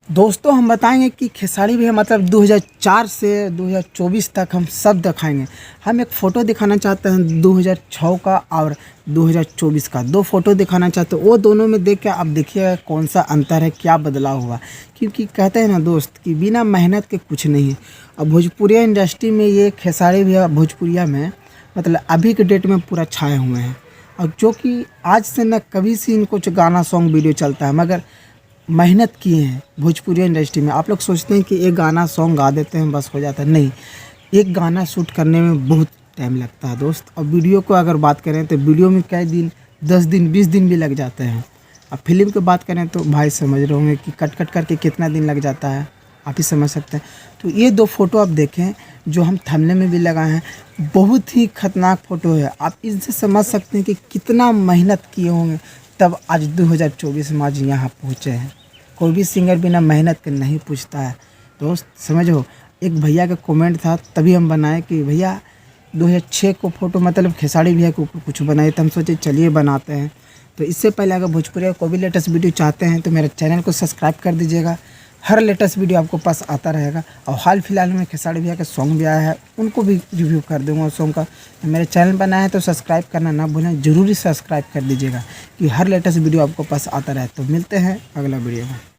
दोस्तों हम बताएंगे कि खेसारी भैया मतलब 2004 से 2024 तक हम सब दिखाएंगे। हम एक फ़ोटो दिखाना चाहते हैं 2006 का और 2024 का, दो फोटो दिखाना चाहते हैं। वो दोनों में देख के आप देखिएगा कौन सा अंतर है, क्या बदलाव हुआ। क्योंकि कहते हैं ना दोस्त कि बिना मेहनत के कुछ नहीं है। अब भोजपुरिया इंडस्ट्री में ये खेसारी भैया भोजपुरिया में मतलब अभी के डेट में पूरा छाए हुए हैं। और जो कि आज से न कभी से इनको जो गाना सॉन्ग वीडियो चलता है, मगर मेहनत किए हैं भोजपुरी इंडस्ट्री में। आप लोग सोचते हैं कि एक गाना सॉन्ग गा देते हैं बस हो जाता है, नहीं। एक गाना शूट करने में बहुत टाइम लगता है दोस्त। और वीडियो को अगर बात करें तो वीडियो में कई दिन, 10 दिन 20 दिन भी लग जाते हैं। अब फिल्म की बात करें तो भाई समझ रहे होंगे कि कट कट करके कितना दिन लग जाता है, आप ही समझ सकते हैं। तो ये दो फ़ोटो आप देखें जो हम थंबनेल में भी लगाए हैं, बहुत ही खतरनाक फ़ोटो है। आप इनसे समझ सकते हैं कि कितना मेहनत किए होंगे, तब आज 2024 में आज यहाँ पहुँचे हैं। कोई भी सिंगर बिना मेहनत के नहीं पूछता है दोस्त, समझो। एक भैया का कमेंट था तभी हम बनाए कि भैया 2006 को फ़ोटो मतलब खेसारी भैया के ऊपर कुछ बनाए, तो हम सोचे चलिए बनाते हैं। तो इससे पहले अगर भोजपुरी कोई भी लेटेस्ट वीडियो चाहते हैं तो मेरे चैनल को सब्सक्राइब कर दीजिएगा। हर लेटेस्ट वीडियो आपको पास आता रहेगा। और हाल फिलहाल में खेसारी भैया का सॉन्ग भी आया है, उनको भी रिव्यू कर दूँगा सॉन्ग का। तो मेरे चैनल पर नया है तो सब्सक्राइब करना ना भूलें, ज़रूरी सब्सक्राइब कर दीजिएगा कि हर लेटेस्ट वीडियो आपको पास आता रहे। तो मिलते हैं अगला वीडियो में।